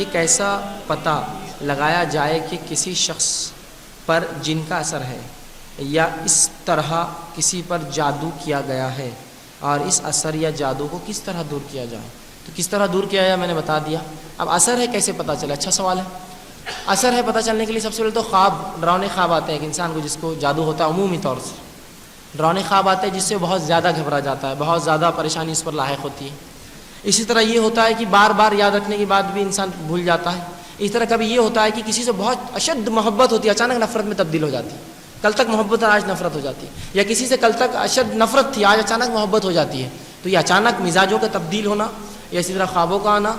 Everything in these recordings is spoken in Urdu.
یہ کیسا پتہ لگایا جائے کہ کسی شخص پر جن کا اثر ہے یا اس طرح کسی پر جادو کیا گیا ہے، اور اس اثر یا جادو کو کس طرح دور کیا جائے؟ تو کس طرح دور کیا جائے میں نے بتا دیا۔ اب اثر ہے کیسے پتہ چلے؟ اچھا سوال ہے۔ اثر ہے پتہ چلنے کے لیے سب سے پہلے تو خواب، ڈراؤنے خواب آتے ہیں کہ انسان کو جس کو جادو ہوتا ہے عمومی طور سے ڈراؤنے خواب آتے ہیں جس سے بہت زیادہ گھبرا جاتا ہے، بہت زیادہ پریشانی اس پر لاحق ہوتی ہے۔ اسی طرح یہ ہوتا ہے کہ بار بار یاد رکھنے کے بعد بھی انسان بھول جاتا ہے۔ اس طرح کبھی یہ ہوتا ہے کہ کسی سے بہت اشد محبت ہوتی ہے، اچانک نفرت میں تبدیل ہو جاتی ہے، کل تک محبت اور آج نفرت ہو جاتی ہے، یا کسی سے کل تک اشد نفرت تھی آج اچانک محبت ہو جاتی ہے۔ تو یہ اچانک مزاجوں کا تبدیل ہونا یا اسی طرح خوابوں کا آنا،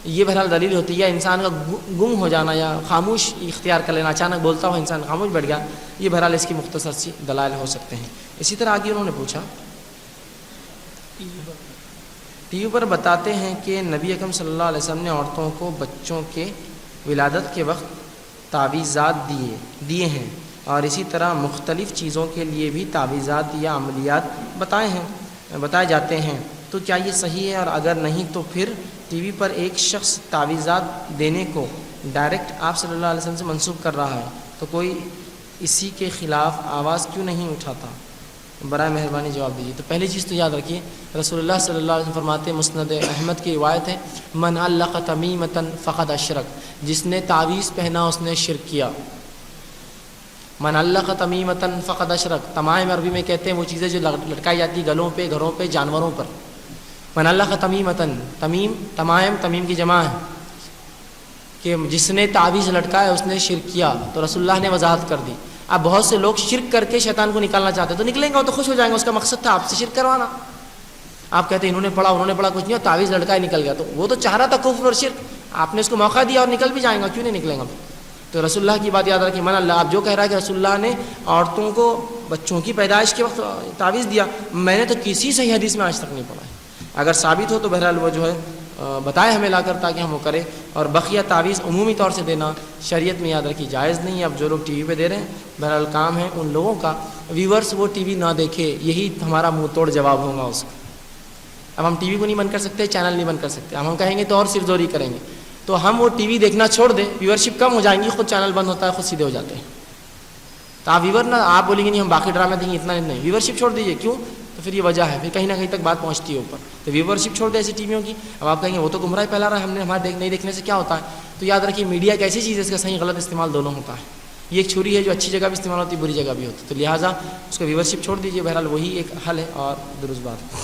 یہ بہرحال دلیل ہوتی ہے، یا انسان کا گم ہو جانا یا خاموش اختیار کر لینا، اچانک بولتا ہوا انسان خاموش بیٹھ گیا، یہ بہرحال اس کی مختصر سی دلائل ہو سکتے ہیں۔ اسی طرح آگے انہوں نے پوچھا، ٹی وی پر بتاتے ہیں کہ نبی اکرم صلی اللہ علیہ وسلم نے عورتوں کو بچوں کے ولادت کے وقت تعویذات دیے ہیں، اور اسی طرح مختلف چیزوں کے لیے بھی تعویذات یا عملیات بتائے جاتے ہیں، تو کیا یہ صحیح ہے؟ اور اگر نہیں تو پھر ٹی وی پر ایک شخص تعویذات دینے کو ڈائریکٹ آپ صلی اللہ علیہ وسلم سے منسوب کر رہا ہے، تو کوئی اسی کے خلاف آواز کیوں نہیں اٹھاتا؟ برائے مہربانی جواب دیجیے۔ تو پہلی چیز تو یاد رکھیے، رسول اللہ صلی اللہ علیہ وسلم فرماتے ہیں، مسند احمد کی روایت ہے، من علق تمیمۃ فقد اشرک، جس نے تعویذ پہنا اس نے شرک کیا۔ من علق تمیمۃ فقد اشرک، تمائم عربی میں کہتے ہیں وہ چیزیں جو لٹکائی جاتی گلوں پہ، گھروں پہ، جانوروں پر۔ من علق تمیمۃ، تمیم تمائم، تمیم کی جمع ہے کہ جس نے تعویذ لٹکایا اس نے شرک کیا۔ تو رسول اللہ نے وضاحت کر دی۔ اب بہت سے لوگ شرک کر کے شیطان کو نکالنا چاہتے ہیں، تو نکلیں گے وہ تو خوش ہو جائیں گے، اس کا مقصد تھا آپ سے شرک کروانا۔ آپ کہتے ہیں انہوں نے پڑھا کچھ نہیں، اور تعویذ لٹکا ہی نکل گیا، تو وہ تو چاہ رہا تھا کفر اور شرک، آپ نے اس کو موقع دیا اور نکل بھی جائیں گا، کیوں نہیں نکلیں گا؟ تو رسول اللہ کی بات یاد رکھیں، من اللہ، آپ جو کہہ رہا ہے کہ رسول اللہ نے عورتوں کو بچوں کی پیدائش کے وقت تعویذ دیا، میں نے تو کسی صحیح حدیث میں آج تک نہیں پڑھا ہے۔ اگر ثابت ہو تو بہرحال وہ جو ہے بتائے ہمیں لا کر تاکہ ہم وہ کریں، اور بقیہ تعویذ عمومی طور سے دینا شریعت میں یاد رکھی جائز نہیں ہے۔ اب جو لوگ ٹی وی پہ دے رہے ہیں بہرحال کام ہے ان لوگوں کا، ویورز وہ ٹی وی نہ دیکھے، یہی ہمارا منہ توڑ جواب ہوگا اس کا۔ اب ہم ٹی وی کو نہیں بند کر سکتے، چینل نہیں بند کر سکتے، ہم کہیں گے تو اور صرف زوری کریں گے، تو ہم وہ ٹی وی دیکھنا چھوڑ دیں، ویورشپ کم ہو جائیں گی، خود چینل بند ہوتا ہے، خود سیدھے ہو جاتے ہیں۔ تو آپ ویور نہ، آپ بولیں گے نہیں ہم باقی ڈرامے دیں گے، اتنا نہیں، ویورشپ چھوڑ دیجیے۔ کیوں؟ تو پھر یہ وجہ ہے، پھر کہیں نہ کہیں تک بات پہنچتی ہے اوپر، تو ویورشپ چھوڑ دیں ایسی ٹی ویوں کی۔ اب آپ کہیں گے وہ تو گمراہی پھیلا رہا ہے، ہم نے ہمارے نہیں دیکھنے سے کیا ہوتا ہے؟ تو یاد رکھیے میڈیا ایک ایسی چیز ہے، اس کا صحیح غلط استعمال دونوں ہوتا ہے۔ یہ ایک چھری ہے جو اچھی جگہ بھی استعمال ہوتی ہے، بری جگہ بھی ہوتی ہے، تو لہٰذا اس کو ویورشپ چھوڑ دیجیے، بہرحال وہی ایک حل ہے اور درست بات ہے۔